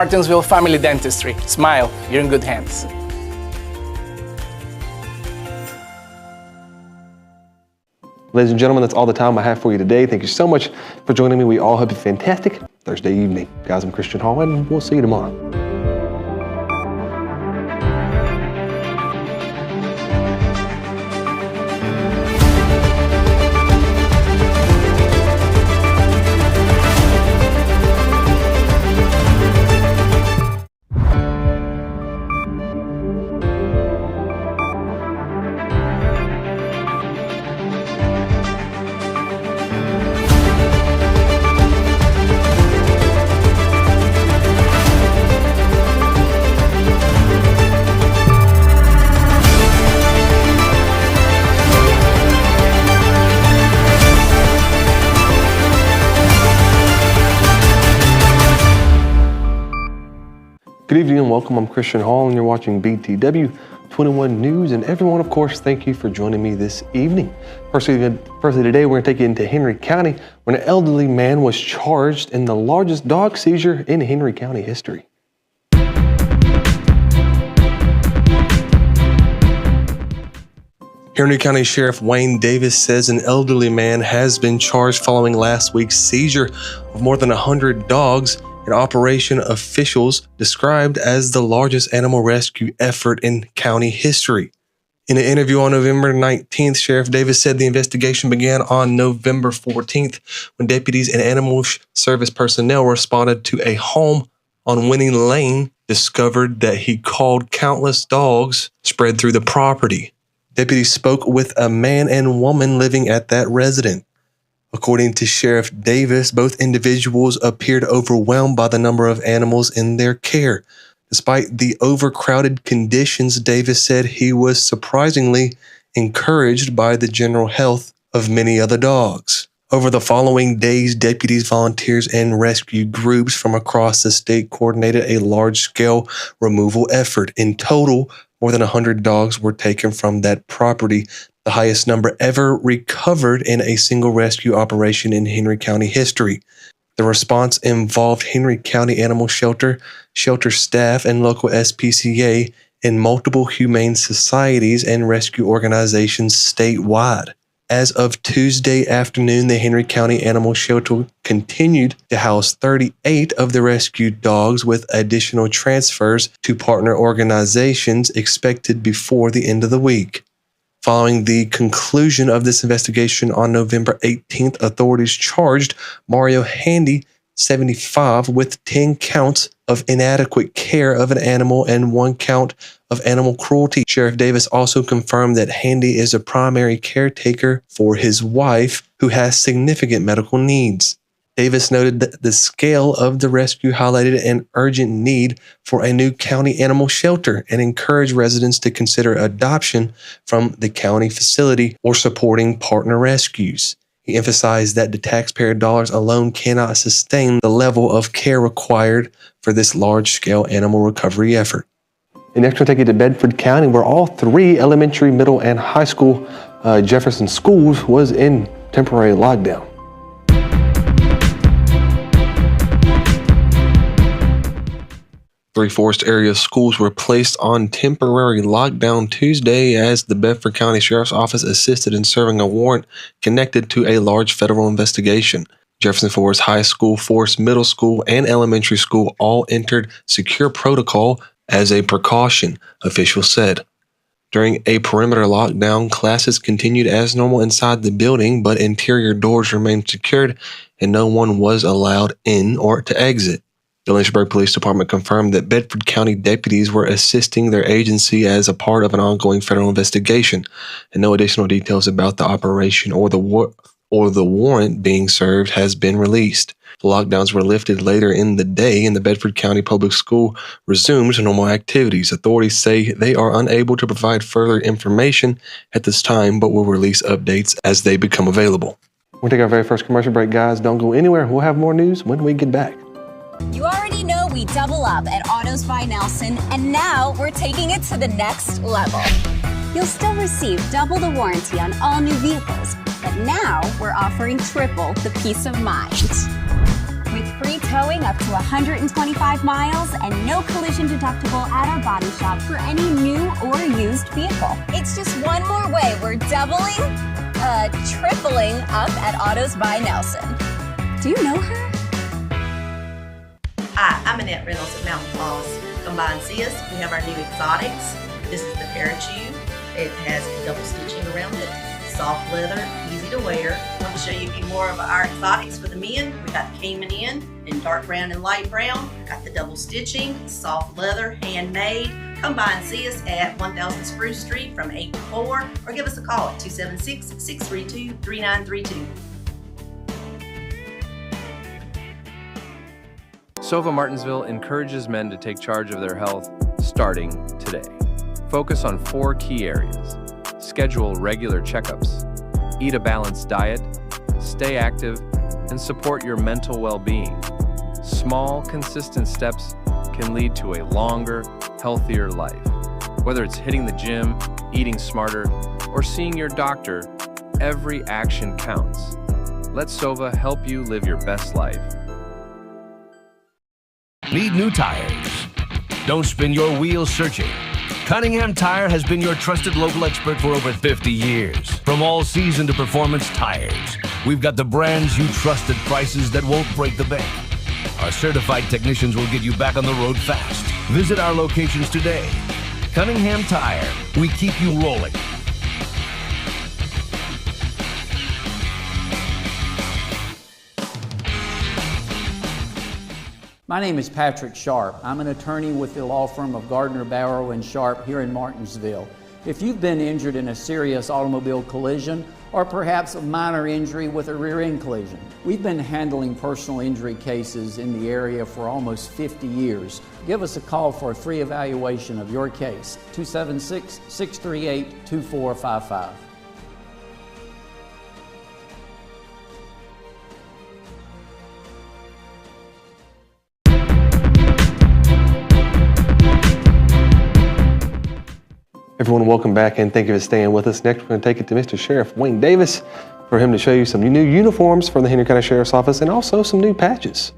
Martinsville Family Dentistry. Smile, you're in good hands. Ladies and gentlemen, that's all the time I have for you today. Thank you so much for joining me. We all hope a fantastic Thursday evening. Guys, I'm Christian Hall, and we'll see you tomorrow. Good evening and welcome. I'm Christian Hall and you're watching BTW21 News. And everyone, of course, thank you for joining me this evening. Firstly today, we're going to take you into Henry County, where an elderly man was charged in the largest dog seizure in Henry County history. Henry County Sheriff Wayne Davis says an elderly man has been charged following last week's seizure of more than 100 dogs, an operation officials described as the largest animal rescue effort in county history. In an interview on November 19th, Sheriff Davis said the investigation began on November 14th when deputies and animal service personnel responded to a home on Winning Lane, discovered that he called countless dogs spread through the property. Deputies spoke with a man and woman living at that residence. According to Sheriff Davis, both individuals appeared overwhelmed by the number of animals in their care. Despite the overcrowded conditions, Davis said he was surprisingly encouraged by the general health of many other dogs. Over the following days, deputies, volunteers, and rescue groups from across the state coordinated a large-scale removal effort. In total, more than 100 dogs were taken from that property, the highest number ever recovered in a single rescue operation in Henry County history. The response involved Henry County Animal Shelter, shelter staff, and local SPCA, and multiple humane societies and rescue organizations statewide. As of Tuesday afternoon, the Henry County Animal Shelter continued to house 38 of the rescued dogs, with additional transfers to partner organizations expected before the end of the week. Following the conclusion of this investigation on November 18th, authorities charged Mario Handy, 75, with 10 counts of inadequate care of an animal and 1 count of animal cruelty. Sheriff Davis also confirmed that Handy is a primary caretaker for his wife, who has significant medical needs. Davis noted that the scale of the rescue highlighted an urgent need for a new county animal shelter and encouraged residents to consider adoption from the county facility or supporting partner rescues. He emphasized that the taxpayer dollars alone cannot sustain the level of care required for this large-scale animal recovery effort. And next we'll take you to Bedford County, where all 3 elementary, middle, and high school Jefferson schools was in temporary lockdown. 3 Forest area schools were placed on temporary lockdown Tuesday as the Bedford County Sheriff's Office assisted in serving a warrant connected to a large federal investigation. Jefferson Forest High School, Forest Middle School, and Elementary School all entered secure protocol as a precaution, officials said. During a perimeter lockdown, classes continued as normal inside the building, but interior doors remained secured and no one was allowed in or to exit. The Lynchburg Police Department confirmed that Bedford County deputies were assisting their agency as a part of an ongoing federal investigation, and no additional details about the operation or the warrant being served has been released. The lockdowns were lifted later in the day, and the Bedford County Public School resumed normal activities. Authorities say they are unable to provide further information at this time, but will release updates as they become available. We'll take our very first commercial break, guys. Don't go anywhere. We'll have more news when we get back. You already know we double up at Autos by Nelson, and now we're taking it to the next level. You'll still receive double the warranty on all new vehicles, but now we're offering triple the peace of mind. With free towing up to 125 miles and no collision deductible at our body shop for any new or used vehicle. It's just one more way we're tripling up at Autos by Nelson. Do you know her? Hi, I'm Annette Reynolds at Mountain Falls. Come by and see us. We have our new exotics. This is the Parachute. It has double stitching around it, soft leather, easy to wear. I want to show you a few more of our exotics for the men. We got the Cayman in dark brown and light brown. Got the double stitching, soft leather, handmade. Come by and see us at 1000 Spruce Street from 8 to 4 or give us a call at 276-632-3932. Sova Martinsville encourages men to take charge of their health starting today. Focus on 4 key areas. Schedule regular checkups, eat a balanced diet, stay active, and support your mental well-being. Small, consistent steps can lead to a longer, healthier life. Whether it's hitting the gym, eating smarter, or seeing your doctor, every action counts. Let Sova help you live your best life. Need new tires? Don't spin your wheels searching. Cunningham Tire has been your trusted local expert for over 50 years. From all-season to performance tires, we've got the brands you trust at prices that won't break the bank. Our certified technicians will get you back on the road fast. Visit our locations today. Cunningham Tire, we keep you rolling. My name is Patrick Sharp. I'm an attorney with the law firm of Gardner, Barrow & Sharp here in Martinsville. If you've been injured in a serious automobile collision or perhaps a minor injury with a rear end collision, we've been handling personal injury cases in the area for almost 50 years. Give us a call for a free evaluation of your case, 276-638-2455. Everyone, welcome back and thank you for staying with us. Next, we're going to take it to Mr. Sheriff Wayne Davis for him to show you some new uniforms from the Henry County Sheriff's Office and also some new patches.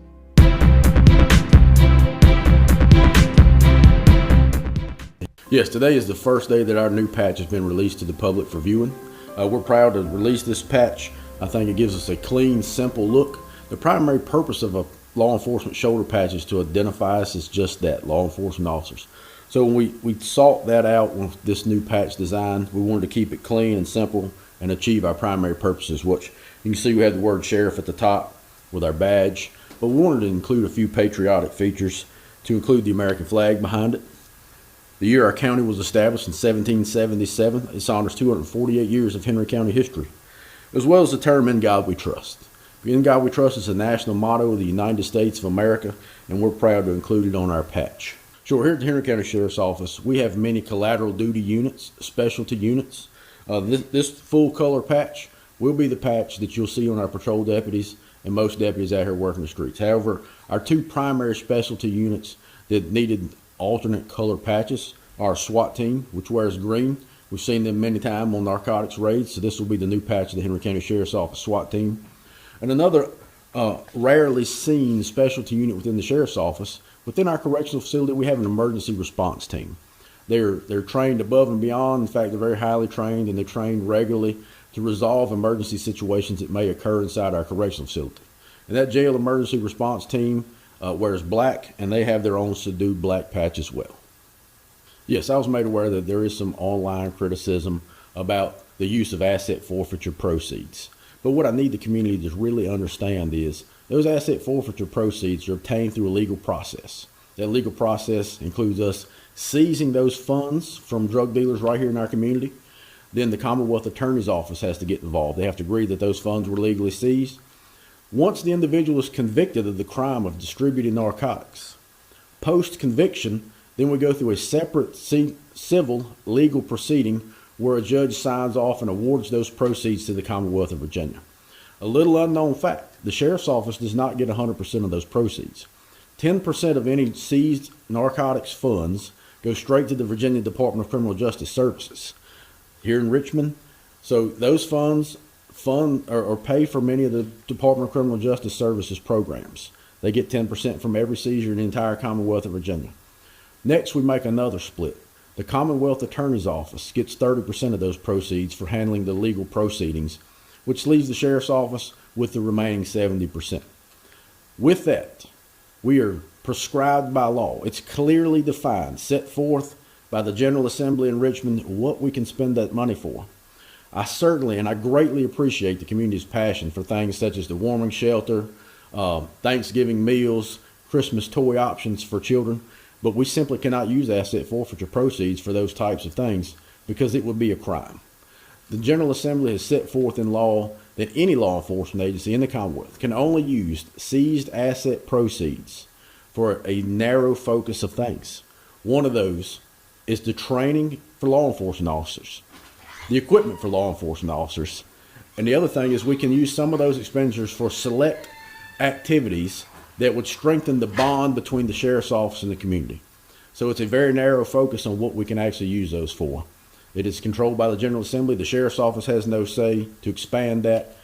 Yes, today is the first day that our new patch has been released to the public for viewing. We're proud to release this patch. I think it gives us a clean, simple look. The primary purpose of a law enforcement shoulder patch is to identify us as just that, law enforcement officers. So when we sought that out with this new patch design, we wanted to keep it clean and simple and achieve our primary purposes, which you can see we have the word sheriff at the top with our badge, but we wanted to include a few patriotic features to include the American flag behind it. The year our county was established in 1777, this honors 248 years of Henry County history, as well as the term "In God We Trust." "In God We Trust" is the national motto of the United States of America, and we're proud to include it on our patch. Sure, here at the Henry County Sheriff's Office, we have many collateral duty units, specialty units. This full color patch will be the patch that you'll see on our patrol deputies and most deputies out here working the streets. However, our 2 primary specialty units that needed alternate color patches are our SWAT team, which wears green. We've seen them many times on narcotics raids, so this will be the new patch of the Henry County Sheriff's Office SWAT team. And another rarely seen specialty unit within the Sheriff's Office, within our correctional facility, we have an emergency response team. They're trained above and beyond. In fact, they're very highly trained, and they're trained regularly to resolve emergency situations that may occur inside our correctional facility. And that jail emergency response team wears black, and they have their own subdued black patch as well. Yes, I was made aware that there is some online criticism about the use of asset forfeiture proceeds. But what I need the community to really understand is those asset forfeiture proceeds are obtained through a legal process. That legal process includes us seizing those funds from drug dealers right here in our community. Then the Commonwealth Attorney's Office has to get involved. They have to agree that those funds were legally seized. Once the individual is convicted of the crime of distributing narcotics, post-conviction, then we go through a separate civil legal proceeding where a judge signs off and awards those proceeds to the Commonwealth of Virginia. A little unknown fact, the Sheriff's Office does not get 100% of those proceeds. 10% of any seized narcotics funds go straight to the Virginia Department of Criminal Justice Services here in Richmond. So those funds fund or pay for many of the Department of Criminal Justice Services programs. They get 10% from every seizure in the entire Commonwealth of Virginia. Next, we make another split. The Commonwealth Attorney's Office gets 30% of those proceeds for handling the legal proceedings, which leaves the Sheriff's Office with the remaining 70%. With that, we are prescribed by law. It's clearly defined, set forth by the General Assembly in Richmond, what we can spend that money for. I certainly and I greatly appreciate the community's passion for things such as the warming shelter, Thanksgiving meals, Christmas toy options for children, but we simply cannot use asset forfeiture proceeds for those types of things because it would be a crime. The General Assembly has set forth in law that any law enforcement agency in the Commonwealth can only use seized asset proceeds for a narrow focus of things. One of those is the training for law enforcement officers, the equipment for law enforcement officers, and the other thing is we can use some of those expenditures for select activities that would strengthen the bond between the Sheriff's Office and the community. So it's a very narrow focus on what we can actually use those for. It is controlled by the General Assembly. The Sheriff's Office has no say to expand that,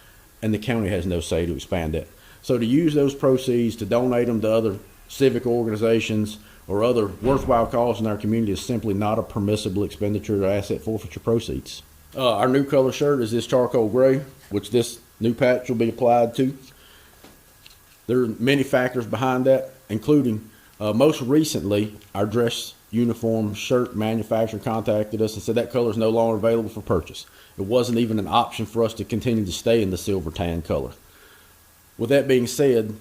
and the county has no say to expand that. So to use those proceeds to donate them to other civic organizations or other worthwhile causes in our community is simply not a permissible expenditure of asset forfeiture proceeds. Our new color shirt is this charcoal gray, which this new patch will be applied to. There are many factors behind that, including most recently, our dress uniform shirt manufacturer contacted us and said that color is no longer available for purchase. It wasn't even an option for us to continue to stay in the silver tan color. With that being said,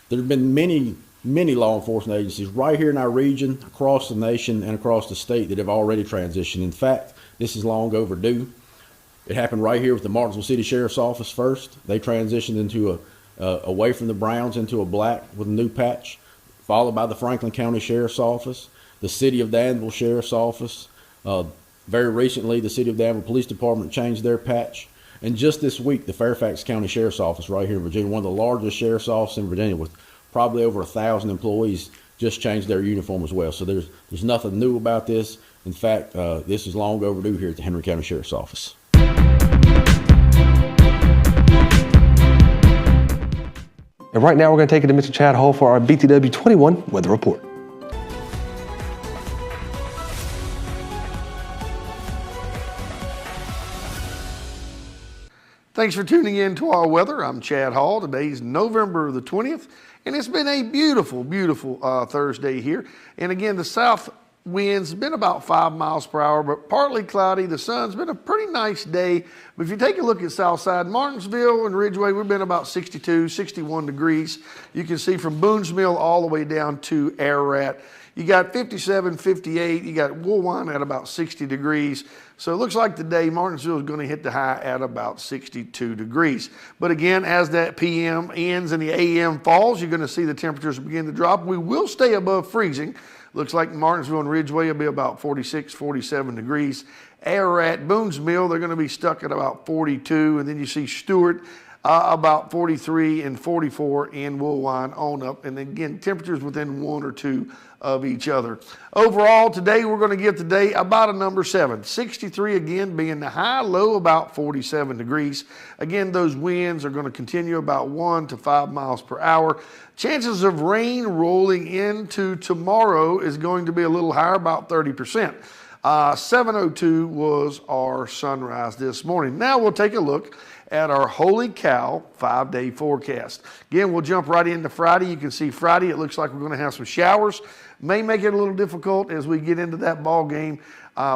there have been many law enforcement agencies right here in our region, across the nation, and across the state that have already transitioned. In fact, this is long overdue. It happened right here with the Martinsville City Sheriff's Office first. They transitioned into away from the browns into a black with a new patch, followed by the Franklin County Sheriff's Office, the City of Danville Sheriff's Office. Very recently, the City of Danville Police Department changed their patch. And just this week, the Fairfax County Sheriff's Office right here in Virginia, one of the largest sheriff's offices in Virginia with probably over 1,000 employees, just changed their uniform as well. So there's nothing new about this. In fact, this is long overdue here at the Henry County Sheriff's Office. And right now we're going to take it to Mr. Chad Hall for our BTW21 weather report. Thanks for tuning in to our weather. I'm Chad Hall. Today's November the 20th, and it's been a beautiful, beautiful Thursday here. And again, the south winds been about 5 miles per hour, but partly cloudy. The sun's been a pretty nice day. But if you take a look at Southside Martinsville and Ridgeway, we've been about 62, 61 degrees. You can see from Boone's Mill all the way down to Ararat. You got 57, 58. You got Woolwine at about 60 degrees. So it looks like today Martinsville is going to hit the high at about 62 degrees. But again, as that PM ends and the AM falls, you're going to see the temperatures begin to drop. We will stay above freezing. Looks like Martinsville and Ridgeway will be about 46, 47 degrees. Ararat, Boone's Mill, they're going to be stuck at about 42. And then you see Stewart about 43 and 44 in Woolwine on up. And again, temperatures within 1 or 2 of each other. Overall, today we're going to give today about a number 7. 63 again being the high, low about 47 degrees. Again, those winds are going to continue about 1 to 5 miles per hour. Chances of rain rolling into tomorrow is going to be a little higher, about 30%. 7:02 was our sunrise this morning. Now we'll take a look at our Holy Cow 5-day forecast. Again, we'll jump right into Friday. You can see Friday, it looks like we're going to have some showers. May make it a little difficult as we get into that ball game.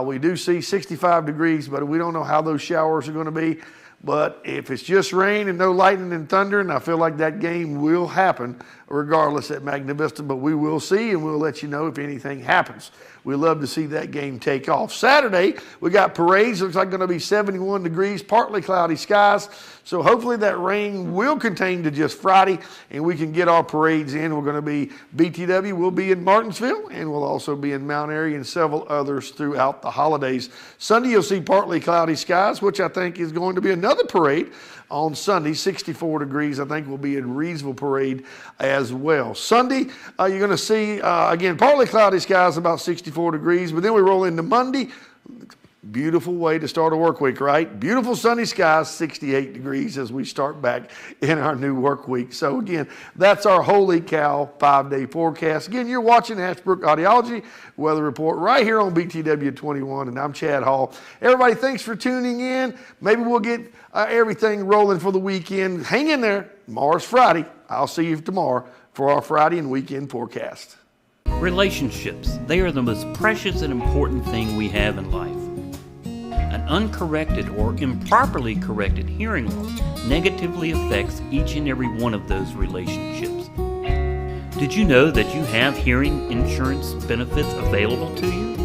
We do see 65 degrees, but we don't know how those showers are going to be. But if it's just rain and no lightning and thunder, and I feel like that game will happen regardless at Magna Vista, but we will see and we'll let you know if anything happens. We love to see that game take off. Saturday, we got parades. Looks like going to be 71 degrees, partly cloudy skies. So hopefully that rain will contain to just Friday and we can get our parades in. We're going to be, BTW will be in Martinsville and we'll also be in Mount Airy and several others throughout the holidays. Sunday, you'll see partly cloudy skies, which I think is going to be another parade on Sunday. 64 degrees, I think, will be in Reedsville parade as well. Sunday, you're going to see, again, partly cloudy skies, about 64 degrees, but then we roll into Monday. Beautiful way to start a work week, right? Beautiful sunny skies, 68 degrees as we start back in our new work week. So again, that's our holy cow 5-day forecast. Again, you're watching Ashbrook Audiology Weather Report right here on BTW21, and I'm Chad Hall. Everybody, thanks for tuning in. Maybe we'll get everything rolling for the weekend. Hang in there. Tomorrow's Friday. I'll see you tomorrow for our Friday and weekend forecast. Relationships, they are the most precious and important thing we have in life. An uncorrected or improperly corrected hearing loss negatively affects each and every one of those relationships. Did you know that you have hearing insurance benefits available to you?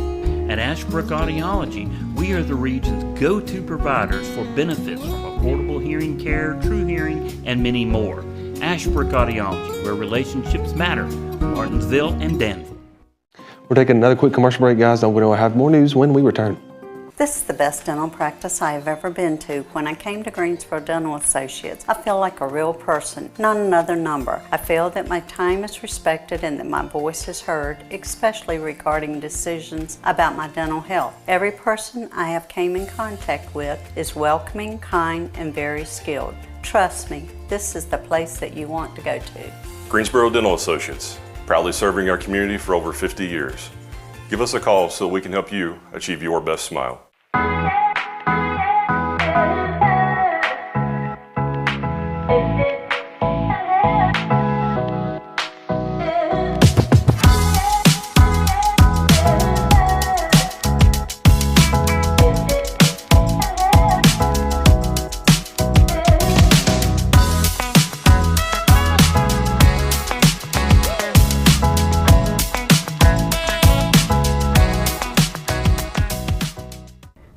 At Ashbrook Audiology, we are the region's go-to providers for benefits from affordable hearing care, true hearing, and many more. Ashbrook Audiology, where relationships matter, Martinsville and Danville. We're taking another quick commercial break, guys. Don't we'll have more news when we return. This is the best dental practice I have ever been to. When I came to Greensboro Dental Associates, I feel like a real person, not another number. I feel that my time is respected and that my voice is heard, especially regarding decisions about my dental health. Every person I have came in contact with is welcoming, kind, and very skilled. Trust me, this is the place that you want to go to. Greensboro Dental Associates, proudly serving our community for over 50 years. Give us a call so we can help you achieve your best smile.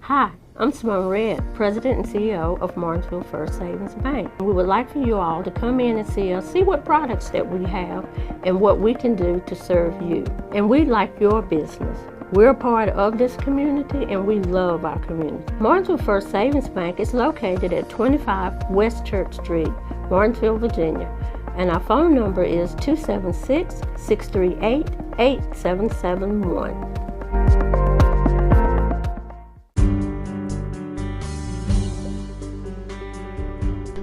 Hi, I'm Simone Red, President and CEO of Martinsville First Savings Bank. We would like for you all to come in and see us, see what products that we have and what we can do to serve you. And we like your business. We're a part of this community and we love our community. Martinsville First Savings Bank is located at 25 West Church Street, Martinsville, Virginia. And our phone number is 276-638-8771.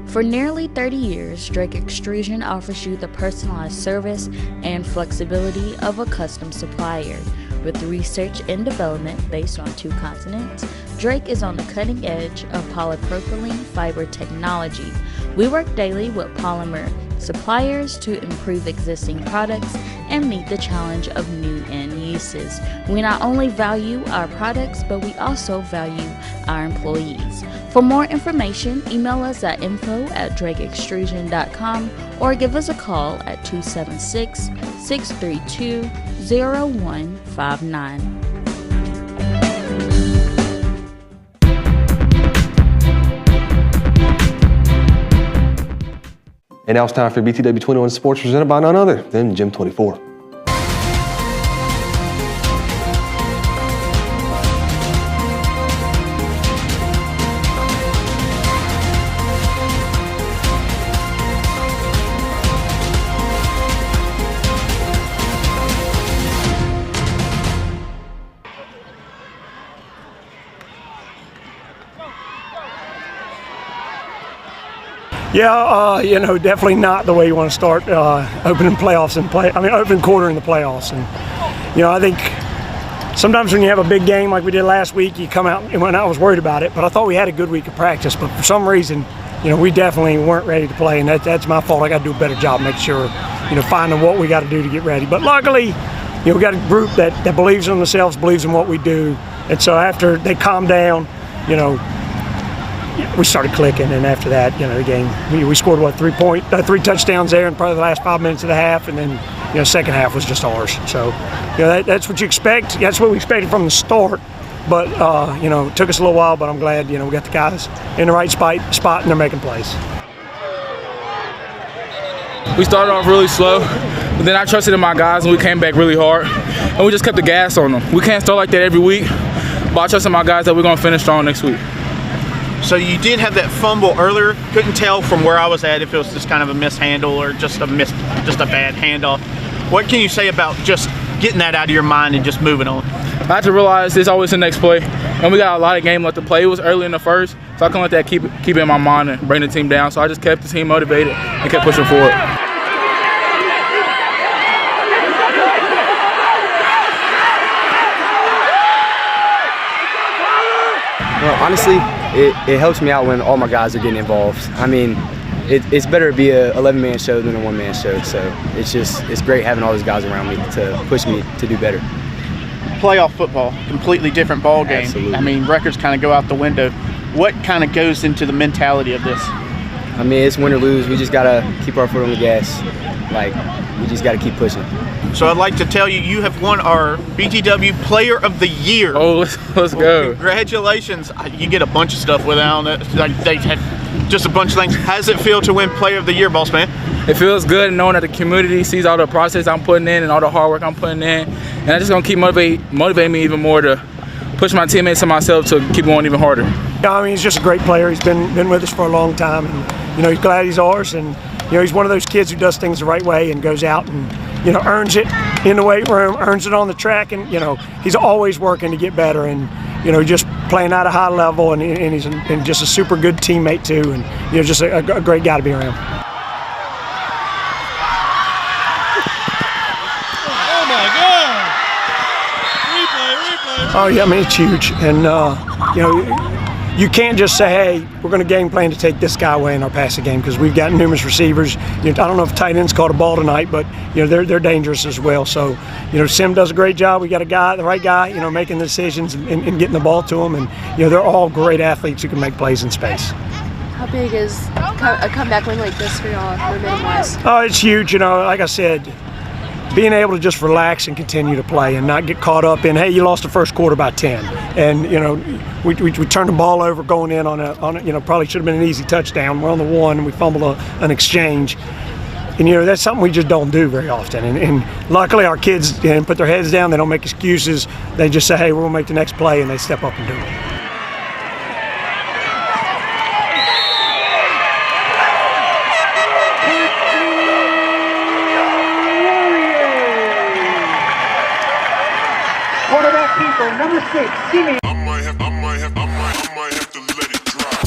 For nearly 30 years, Drake Extrusion offers you the personalized service and flexibility of a custom supplier. With research and development based on 2 continents, Drake is on the cutting edge of polypropylene fiber technology. We work daily with polymer suppliers to improve existing products and meet the challenge of new end uses. We not only value our products, but we also value our employees. For more information, email us at info@drakeextrusion.com or give us a call at 276-632-0159. And now it's time for BTW21 Sports, presented by none other than Gym 24. Yeah, definitely not the way you want to start opening playoffs and open quarter in the playoffs. And I think sometimes when you have a big game like we did last week, you come out, and when I was worried about it, but I thought we had a good week of practice. But for some reason, we definitely weren't ready to play, and that's my fault. I got to do a better job making sure, finding what we got to do to get ready. But luckily, we got a group that believes in themselves, believes in what we do, and so after they calmed down, we started clicking, and after that, the game, we scored 3 touchdowns there in probably the last 5 minutes of the half, and then second half was just ours. So that's what you expect. That's what we expected from the start. But it took us a little while, but I'm glad we got the guys in the right spot, and they're making plays. We started off really slow, but then I trusted in my guys, and we came back really hard, and we just kept the gas on them. We can't start like that every week, but I trust in my guys that we're going to finish strong next week. So you did have that fumble earlier. Couldn't tell from where I was at if it was just kind of a mishandle or just a bad handoff. What can you say about just getting that out of your mind and just moving on? I had to realize there's always the next play. and we got a lot of game left to play. It was early in the first, so I couldn't let that keep it in my mind and bring the team down. So I just kept the team motivated and kept pushing forward. Well, honestly, it helps me out when all my guys are getting involved. I mean, it's better to be a 11-man show than a one-man show. So it's great having all those guys around me to push me to do better. Playoff football, completely different ball game. Absolutely. I mean, records kind of go out the window. What kind of goes into the mentality of this? I mean, it's win or lose. We just gotta keep our foot on the gas. Like, we just gotta keep pushing. So I'd like to tell you, you have won our BTW Player of the Year. Oh, let's go. Congratulations. You get a bunch of stuff without it. Like, they had just a bunch of things. How does it feel to win Player of the Year, boss man? It feels good knowing that the community sees all the process I'm putting in and all the hard work I'm putting in. And that's just gonna keep motivate me even more to push my teammates and myself to keep going even harder. Yeah, I mean, he's just a great player. He's been with us for a long time, and he's glad he's ours. And he's one of those kids who does things the right way and goes out and earns it in the weight room, earns it on the track, and he's always working to get better. And just playing at a high level, and he's just a super good teammate too, and just a great guy to be around. Oh my God! Replay. Oh yeah, I mean, it's huge, and you can't just say, hey, we're going to game plan to take this guy away in our passing game, because we've got numerous receivers. I don't know if tight ends caught a ball tonight, but they're dangerous as well. So Sim does a great job. We got the right guy, making the decisions and getting the ball to him, and they're all great athletes who can make plays in space. How big is a comeback win like this for y'all, momentum-wise? Oh, it's huge. Like I said, being able to just relax and continue to play and not get caught up in, hey, you lost the first quarter by 10, and we turned the ball over going in on a probably should have been an easy touchdown. We're on the 1 and we fumbled an exchange, and that's something we just don't do very often. And luckily our kids put their heads down. They don't make excuses. They just say, hey, we're gonna make the next play, and they step up and do it. Quarterback keeper, number 6, Simeon. I might have to let it drop.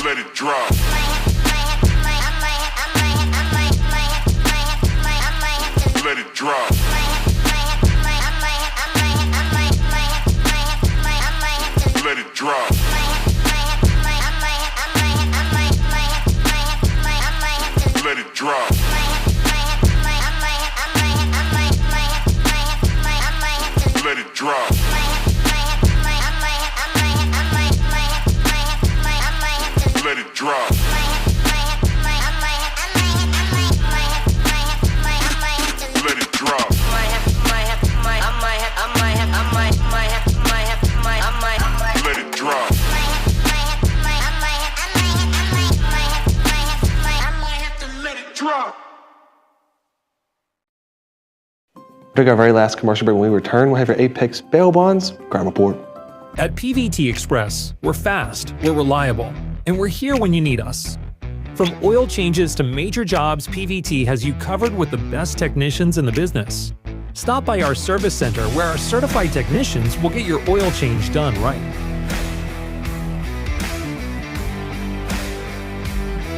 Let it drop. Let it drop. Let it drop. Let it drop. Let it drop. Let it drop. Let it drop. Let it drop. Let it drop. We'll take our very last commercial break. When we return, we'll have your Apex bail bonds crime report. At PVT Express, we're fast, we're reliable, and we're here when you need us. From oil changes to major jobs, PVT has you covered with the best technicians in the business. Stop by our service center where our certified technicians will get your oil change done right.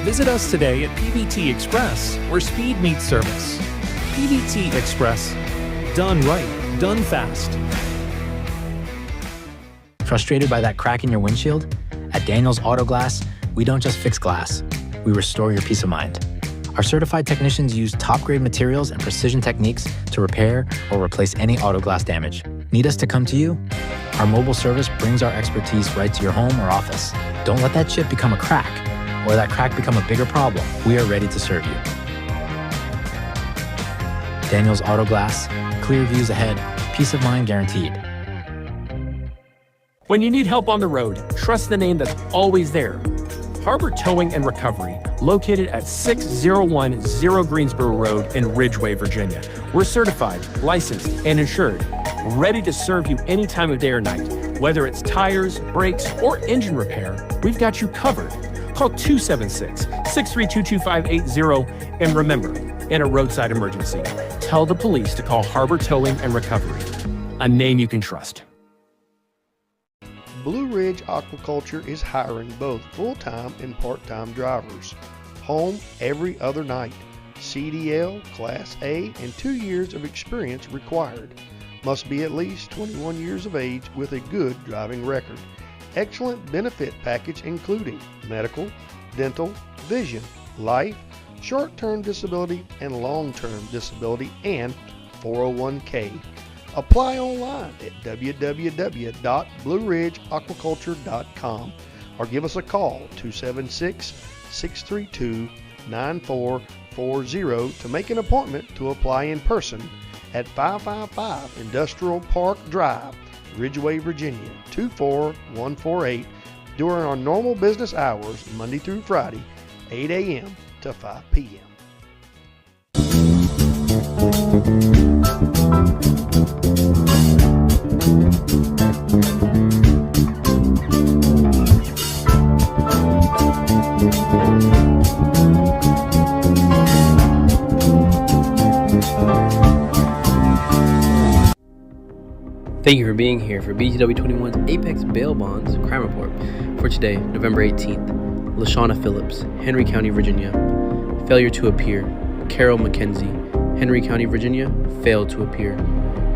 Visit us today at PVT Express, where speed meets service. PVT Express. Done right, done fast. Frustrated by that crack in your windshield? At Daniels Auto Glass, we don't just fix glass, we restore your peace of mind. Our certified technicians use top-grade materials and precision techniques to repair or replace any auto glass damage. Need us to come to you? Our mobile service brings our expertise right to your home or office. Don't let that chip become a crack, or that crack become a bigger problem. We are ready to serve you. Daniels Auto Glass, clear views ahead, peace of mind guaranteed. When you need help on the road, trust the name that's always there. Harbor Towing and Recovery, located at 6010 Greensboro Road in Ridgeway, Virginia. We're certified, licensed, and insured, ready to serve you any time of day or night. Whether it's tires, brakes, or engine repair, we've got you covered. Call 276-632-2580, and remember, and a roadside emergency, tell the police to call Harbor Towing and Recovery, a name you can trust. Blue Ridge Aquaculture is hiring both full-time and part-time drivers. Home every other night. CDL, Class A, and 2 years of experience required. Must be at least 21 years of age with a good driving record. Excellent benefit package including medical, dental, vision, life, short-term disability, and long-term disability, and 401k. Apply online at www.blueridgeaquaculture.com or give us a call 276-632-9440 to make an appointment to apply in person at 555 Industrial Park Drive, Ridgeway, Virginia 24148 during our normal business hours Monday through Friday, 8 a.m. to 5 p.m. Thank you for being here for BTW21's Apex Bail Bonds Crime Report for today, November 18th. LaShawna Phillips, Henry County, Virginia. Failure to appear. Carol McKenzie, Henry County, Virginia. Failed to appear.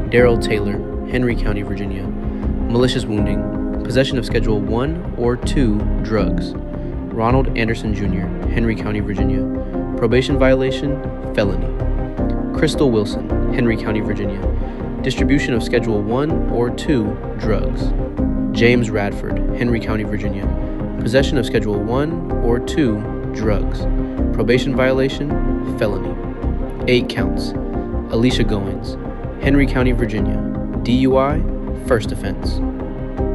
Daryl Taylor, Henry County, Virginia. Malicious wounding. Possession of Schedule 1 or 2 drugs. Ronald Anderson Jr., Henry County, Virginia. Probation violation, felony. Crystal Wilson, Henry County, Virginia. Distribution of Schedule 1 or 2 drugs. James Radford, Henry County, Virginia. Possession of Schedule 1 or 2 drugs. Probation violation, felony. 8 counts. Alicia Goins, Henry County, Virginia. DUI, first offense.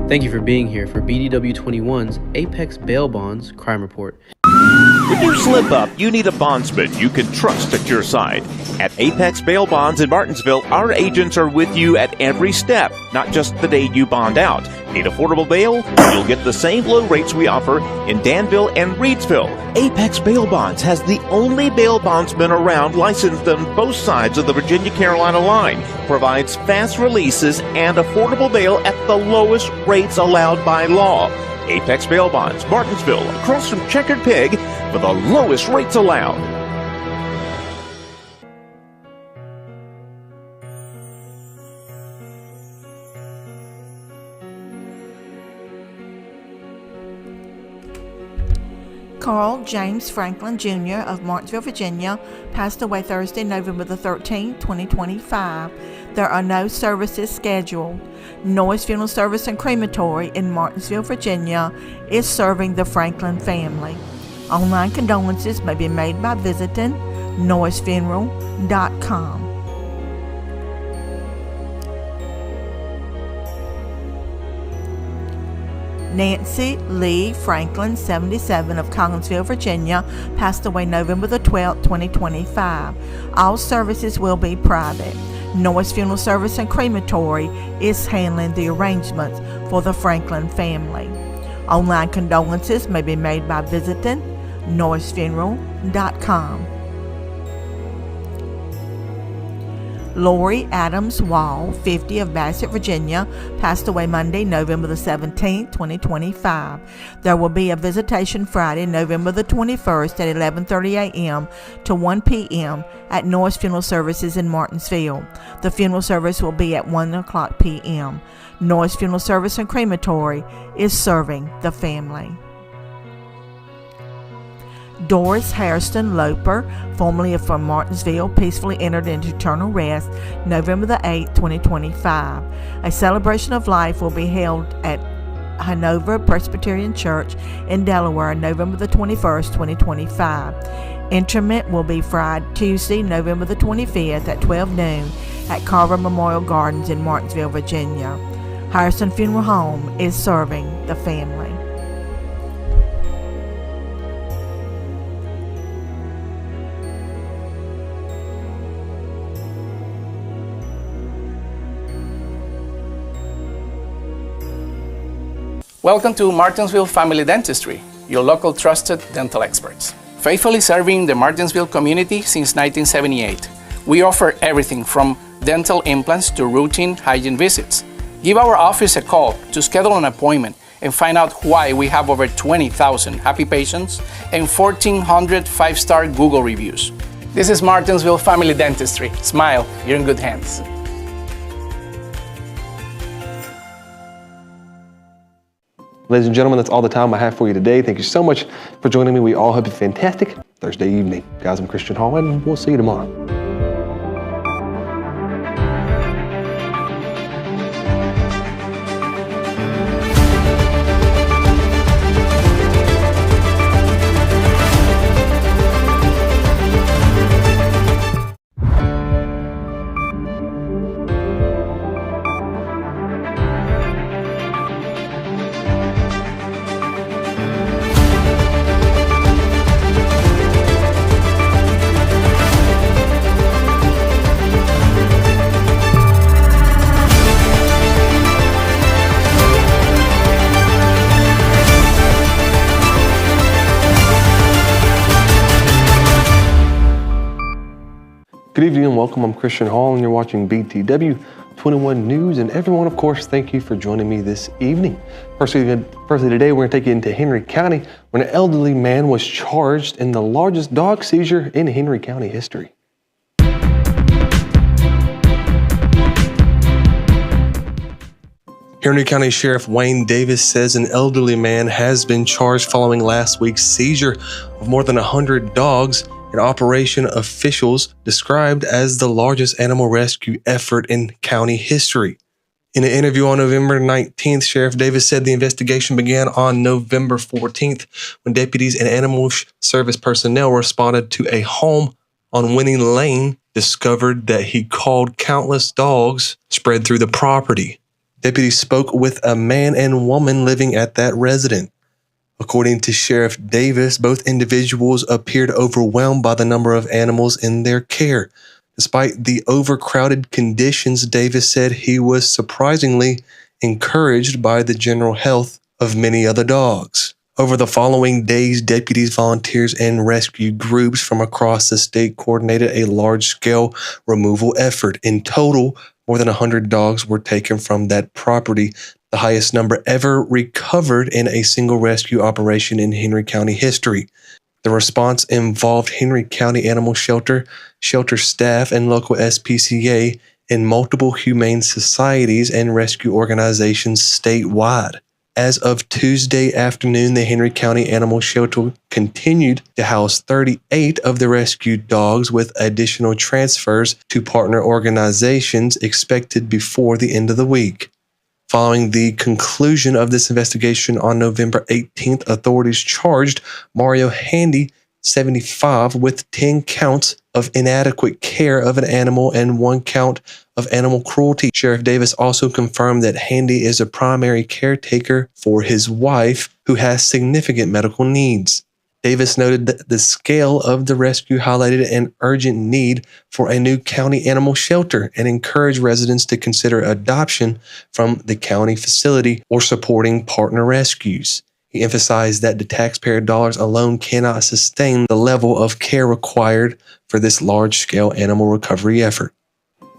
Thank you for being here for BTW21's Apex Bail Bonds Crime Report. When you slip up, you need a bondsman you can trust at your side. At Apex Bail Bonds in Martinsville, our agents are with you at every step, not just the day you bond out. Need affordable bail? You'll get the same low rates we offer in Danville and Reedsville. Apex Bail Bonds has the only bail bondsman around licensed on both sides of the Virginia-Carolina line. Provides fast releases and affordable bail at the lowest rates allowed by law. Apex Bail Bonds, Martinsville, across from Checkered Pig, for the lowest rates allowed. Carl James Franklin Jr. of Martinsville, Virginia, passed away Thursday, November the 13th, 2025. There are no services scheduled. Noyes Funeral Service and Crematory in Martinsville, Virginia is serving the Franklin family. Online condolences may be made by visiting noyesfuneral.com. Nancy Lee Franklin, 77, of Collinsville, Virginia, passed away November the 12th, 2025. All services will be private. Noyes Funeral Service and Crematory is handling the arrangements for the Franklin family. Online condolences may be made by visiting noyesfuneral.com. Lori Adams Wall, 50, of Bassett, Virginia, passed away Monday, November the 17th, 2025. There will be a visitation Friday, November the 21st at 11:30 a.m. to 1 p.m. at Noyes Funeral Services in Martinsville. The funeral service will be at 1:00 p.m. Noyes Funeral Service and Crematory is serving the family. Doris Hairston Loper, formerly from Martinsville, peacefully entered into eternal rest November the 8th, 2025. A celebration of life will be held at Hanover Presbyterian Church in Delaware, November the 21st, 2025. Interment will be Friday, Tuesday, November the 25th at 12 noon at Carver Memorial Gardens in Martinsville, Virginia. Hairston Funeral Home is serving the family. Welcome to Martinsville Family Dentistry, your local trusted dental experts. faithfully serving the Martinsville community since 1978. We offer everything from dental implants to routine hygiene visits. Give our office a call to schedule an appointment and find out why we have over 20,000 happy patients and 1,400 5-star Google reviews. This is Martinsville Family Dentistry. Smile, you're in good hands. Ladies and gentlemen, that's all the time I have for you today. Thank you so much for joining me. We all hope a fantastic Thursday evening. Guys, I'm Christian Hall, and we'll see you tomorrow. Good evening and welcome. I'm Christian Hall and you're watching BTW21 News. And everyone, of course, thank you for joining me this evening. Firstly today, we're going to take you into Henry County, where an elderly man was charged in the largest dog seizure in Henry County history. Henry County Sheriff Wayne Davis says an elderly man has been charged following last week's seizure of more than 100 dogs, an operation officials described as the largest animal rescue effort in county history. In an interview on November 19th, Sheriff Davis said the investigation began on November 14th when deputies and animal service personnel responded to a home on Winning Lane, discovered that he called countless dogs spread through the property. Deputies spoke with a man and woman living at that residence. According to Sheriff Davis, both individuals appeared overwhelmed by the number of animals in their care. Despite the overcrowded conditions, Davis said he was surprisingly encouraged by the general health of many other dogs. Over the following days, deputies, volunteers, and rescue groups from across the state coordinated a large-scale removal effort. In total, more than 100 dogs were taken from that property, the highest number ever recovered in a single rescue operation in Henry County history. The response involved Henry County Animal Shelter, shelter staff, and local SPCA, and multiple humane societies and rescue organizations statewide. As of Tuesday afternoon, the Henry County Animal Shelter continued to house 38 of the rescued dogs, with additional transfers to partner organizations expected before the end of the week. Following the conclusion of this investigation on November 18th, authorities charged Mario Handy, 75, with 10 counts of inadequate care of an animal and 1 count of animal cruelty. Sheriff Davis also confirmed that Handy is a primary caretaker for his wife, who has significant medical needs. Davis noted that the scale of the rescue highlighted an urgent need for a new county animal shelter and encouraged residents to consider adoption from the county facility or supporting partner rescues. He emphasized that the taxpayer dollars alone cannot sustain the level of care required for this large-scale animal recovery effort.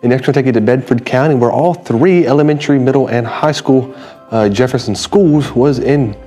And next we'll take you to Bedford County, where all 3 elementary, middle, and high school Jefferson schools was in